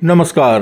नमस्कार,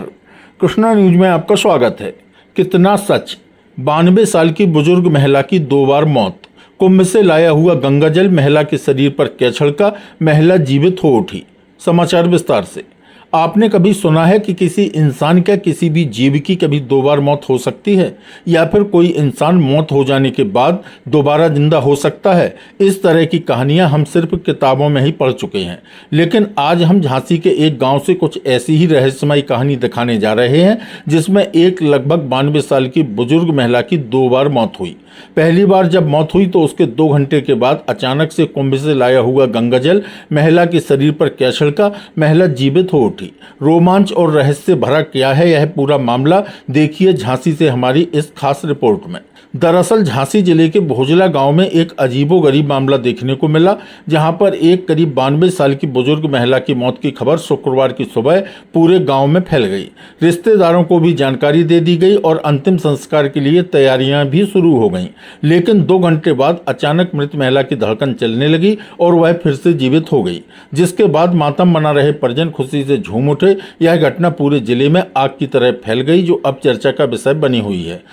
कृष्णा न्यूज में आपका स्वागत है। कितना सच, 92 साल की बुजुर्ग महिला की 2 बार मौत। कुंभ से लाया हुआ गंगाजल महिला के शरीर पर क्या छिड़का, महिला जीवित हो उठी। समाचार विस्तार से। आपने कभी सुना है कि किसी इंसान क्या किसी भी जीव की कभी 2 बार मौत हो सकती है, या फिर कोई इंसान मौत हो जाने के बाद दोबारा जिंदा हो सकता है? इस तरह की कहानियां हम सिर्फ किताबों में ही पढ़ चुके हैं, लेकिन आज हम झांसी के एक गांव से कुछ ऐसी ही रहस्यमयी कहानी दिखाने जा रहे हैं, जिसमें एक लगभग 92 साल की बुजुर्ग महिला की 2 बार मौत हुई। पहली बार जब मौत हुई तो उसके 2 घंटे के बाद अचानक से कुंभ से लाया हुआ गंगाजल महिला के शरीर पर क्या छिड़का, महिला जीवित हो उठी। रोमांच और रहस्य भरा क्या है यह पूरा मामला, देखिए झांसी से हमारी इस खास रिपोर्ट में। दरअसल झांसी जिले के भोजला गांव में एक अजीबोगरीब मामला देखने को मिला, जहां पर एक करीब 92 साल की बुजुर्ग महिला की मौत की खबर शुक्रवार की सुबह पूरे गांव में फैल गई। रिश्तेदारों को भी जानकारी दे दी गई और अंतिम संस्कार के लिए तैयारियां भी शुरू हो गईं। लेकिन 2 घंटे बाद अचानक मृत महिला की धड़कन चलने लगी और वह फिर से जीवित हो गई, जिसके बाद मातम मना रहे परिजन खुशी से झूम उठे। यह घटना पूरे जिले में आग की तरह फैल गई, जो अब चर्चा का विषय बनी हुई है।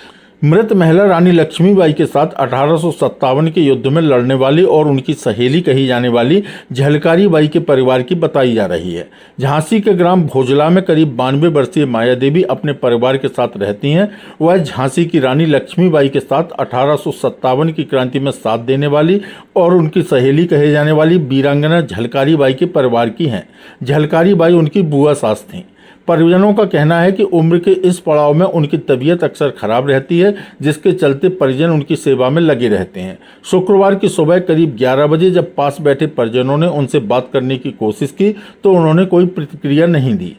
मृत महिला रानी लक्ष्मीबाई के साथ 1857 के युद्ध में लड़ने वाली और उनकी सहेली कही जाने वाली झलकारी बाई के परिवार की बताई जा रही है। झांसी के ग्राम भोजला में करीब 92 वर्षीय माया देवी अपने परिवार के साथ रहती हैं। वह झांसी की रानी लक्ष्मीबाई के साथ 1857 की क्रांति में साथ देने वाली और उनकी सहेली कहे जाने वाली वीरांगना झलकारी बाई के परिवार की हैं। झलकारी बाई उनकी बुआ सास थीं। परिजनों का कहना है कि उम्र के इस पड़ाव में उनकी तबीयत अक्सर खराब रहती है, जिसके चलते परिजन उनकी सेवा में लगे रहते हैं। शुक्रवार की सुबह करीब 11 बजे जब पास बैठे परिजनों ने उनसे बात करने की कोशिश की तो उन्होंने कोई प्रतिक्रिया नहीं दी।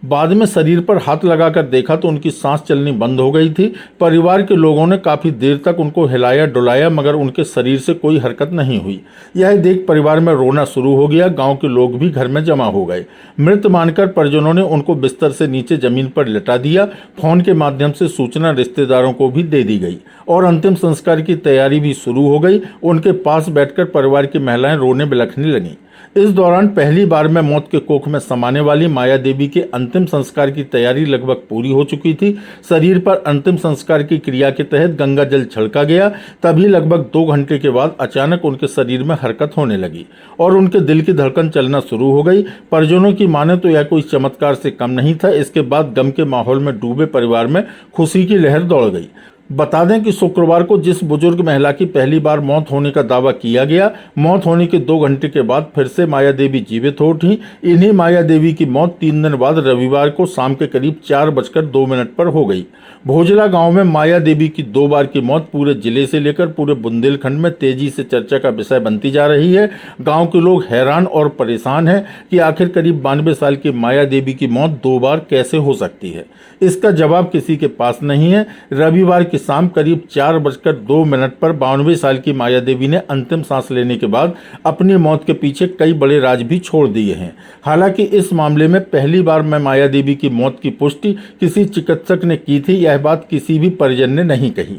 बाद में शरीर पर हाथ लगाकर देखा तो उनकी सांस चलनी बंद हो गई थी। परिवार के लोगों ने काफ़ी देर तक उनको हिलाया डुलाया, मगर उनके शरीर से कोई हरकत नहीं हुई। यह देख परिवार में रोना शुरू हो गया। गांव के लोग भी घर में जमा हो गए। मृत मानकर परिजनों ने उनको बिस्तर से नीचे जमीन पर लिटा दिया। फोन के माध्यम से सूचना रिश्तेदारों को भी दे दी गई और अंतिम संस्कार की तैयारी भी शुरू हो गई। उनके पास बैठकर परिवार की महिलाएं रोने बिलखने लगीं। इस दौरान पहली बार में मौत के कोख में समाने वाली माया देवी के अंतिम संस्कार की तैयारी लगभग पूरी हो चुकी थी। शरीर पर अंतिम संस्कार की क्रिया के तहत गंगा जल छिड़का गया। तभी लगभग 2 घंटे के बाद अचानक उनके शरीर में हरकत होने लगी और उनके दिल की धड़कन चलना शुरू हो गई। परिजनों की माने तो यह कोई चमत्कार से कम नहीं था। इसके बाद गम के माहौल में डूबे परिवार में खुशी की लहर दौड़ गई। बता दें कि शुक्रवार को जिस बुजुर्ग महिला की पहली बार मौत होने का दावा किया गया, मौत होने के 2 घंटे के बाद फिर से माया देवी जीवित हो उठी। इन्हीं माया देवी की मौत 3 दिन बाद रविवार को शाम के करीब 4:02 पर हो गई। भोजला गांव में माया देवी की 2 बार की मौत पूरे जिले से लेकर पूरे बुंदेलखंड में तेजी से चर्चा का विषय बनती जा रही है। गांव के लोग हैरान और परेशान हैं कि आखिर करीब 92 साल की माया देवी की मौत 2 बार कैसे हो सकती है। इसका जवाब किसी के पास नहीं है। रविवार की शाम करीब 4:02 पर 92 साल की माया देवी ने अंतिम सांस लेने के बाद अपनी मौत के पीछे कई बड़े राज भी छोड़ दिए हैं। हालांकि इस मामले में पहली बार में माया देवी की मौत की पुष्टि किसी चिकित्सक ने की थी। यह बात किसी भी परिजन ने नहीं कही।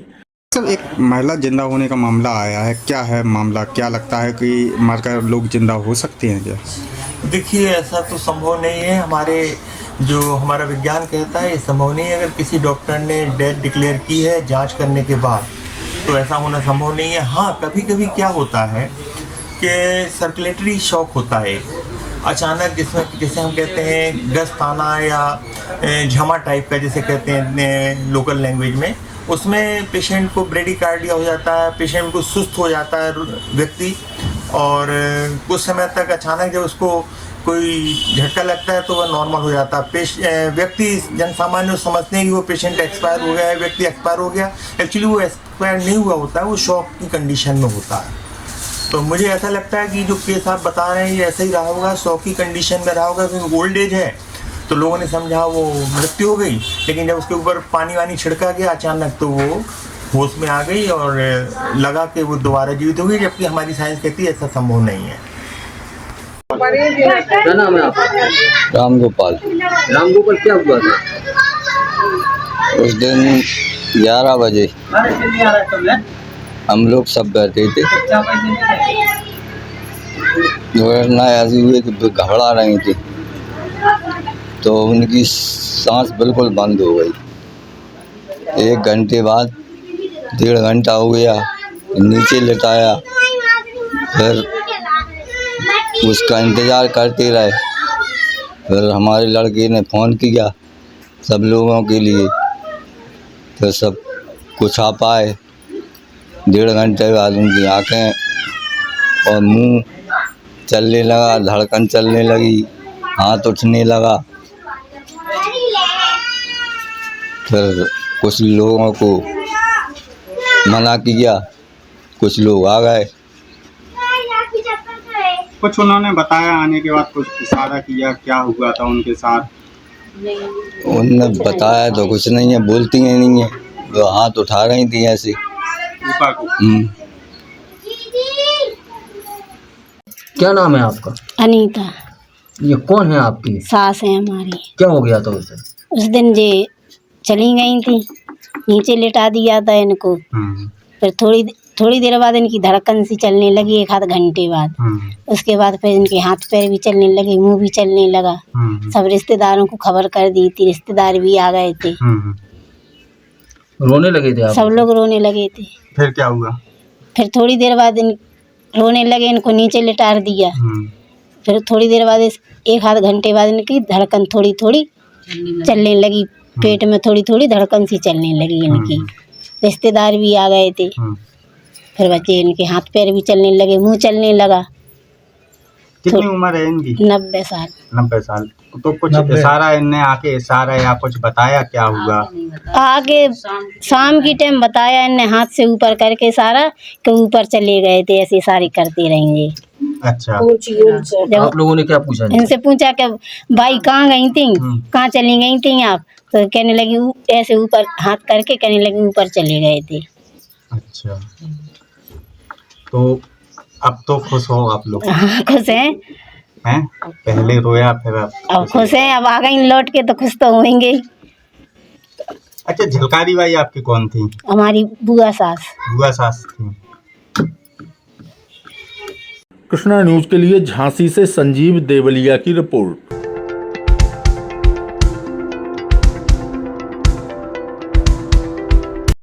सर, एक महिला जिंदा होने का मामला आया है, क्या है मामला? क्या लगता है कि मरकर लोग जिंदा हो सकते हैं क्या? देखिए, ऐसा तो संभव नहीं है। हमारा विज्ञान कहता है ये संभव नहीं है। अगर किसी डॉक्टर ने डेथ डिक्लेयर की है जांच करने के बाद, तो ऐसा होना संभव नहीं है। हाँ, कभी कभी क्या होता है कि सर्कुलेटरी शॉक होता है अचानक, जिसमें जैसे हम कहते हैं गस्त आना या झमा टाइप का, जैसे कहते हैं लोकल लैंग्वेज में। उसमें पेशेंट को ब्रेडिकार्डिया हो जाता है, पेशेंट को सुस्त हो जाता है व्यक्ति, और कुछ समय तक अचानक जब उसको कोई झटका लगता है तो वह नॉर्मल हो जाता है। व्यक्ति जन सामान्य समझते हैं कि वो पेशेंट एक्सपायर हो गया है, व्यक्ति एक्सपायर हो गया। एक्चुअली वो एक्सपायर नहीं हुआ होता है, वो शॉक की कंडीशन में होता है। तो मुझे ऐसा लगता है कि जो केस आप बता रहे हैं ये ऐसा ही रहा होगा, शॉक की कंडीशन में रहा होगा, क्योंकि ओल्ड एज है तो लोगों ने समझा वो मृत्यु हो गई। लेकिन जब उसके ऊपर पानी वानी छिड़का गया अचानक, तो वो होश में आ गई और लगा कि वो दोबारा जीवित हो गई, जबकि हमारी साइंस कहती है ऐसा संभव नहीं है। क्या नाम है आपका? रामगोपाल। रामगोपाल, क्या हुआ था? उस दिन 11 बजे हम लोग सब बैठे थे, दुर्घटना ऐसी हुई कि घबरा रही थी। तो उनकी सांस बिल्कुल बंद हो गई। 1 घंटे बाद 1.5 घंटा हो गया, नीचे लिटाया, फिर उसका इंतज़ार करते रहे। फिर हमारे लड़के ने फ़ोन किया सब लोगों के लिए, फिर सब कुछ आ पाए। 1.5 घंटे बाद उनकी आँखें और मुंह चलने लगा, धड़कन चलने लगी, हाथ उठने लगा। फिर कुछ लोगों को मना किया, कुछ लोग आ गए। कुछ उन्होंने बताया आने के बाद, कुछ इशारा किया, क्या हुआ था उनके साथ? उनने बताया तो कुछ नहीं है, बोलती ही नहीं है, वो हाथ उठा रही थी ऐसे। ऊपर को। क्या नाम है आपका? अनीता। ये कौन है आपकी? सास है हमारी। क्या हो गया था उसे? उस दिन जे चली गई थी, नीचे लिटा दिया था इनको। फिर थोड़ी देर बाद इनकी धड़कन सी चलने लगी, 1 आध घंटे बाद। उसके बाद फिर इनके हाथ पैर भी चलने लगे, मुंह भी चलने लगा। सब रिश्तेदारों को खबर कर दी थी, रिश्तेदार भी आ गए थे। रोने लगे थे आप? सब लोग रोने लगे थे। फिर क्या हुआ? फिर थोड़ी देर बाद रोने लगे, इनको नीचे लिटा दिया। फिर थोड़ी देर बाद 1 आध घंटे बाद इनकी धड़कन थोड़ी थोड़ी चलने लगी, पेट में थोड़ी थोड़ी धड़कन सी चलने लगी इनकी। रिश्तेदार भी आ गए थे। फिर बच्चे इनके हाथ पैर भी चलने लगे, मुंह चलने लगा। कितनी उम्र है इनकी? 90 साल। 90 साल। तो कुछ इशारा इनने आके इशारा या कुछ बताया क्या हुआ? आगे शाम की टाइम बताया इनने, हाथ से ऊपर करके सारा कि ऊपर चले गए थे, ऐसे सारे करते रहेंगे। अच्छा। आप लोगों ने क्या पूछा? इनसे पूछा कि भाई कहाँ गई थी, कहाँ चली गई थी आप? तो कहने लगी ऐसे ऊपर हाथ करके कहने लगी ऊपर चले गए थे। अच्छा, तो अब तो खुश हो आप लोग? हाँ, खुश हैं। हैं? पहले रोया, फिर अब खुश हैं, अब आ गई लौट के तो खुश तो होंगे। अच्छा, झलकारी बाई आपकी कौन थी? हमारी बुआ सास। बुआ सास थी। कृष्णा न्यूज के लिए झांसी से संजीव देवलिया की रिपोर्ट।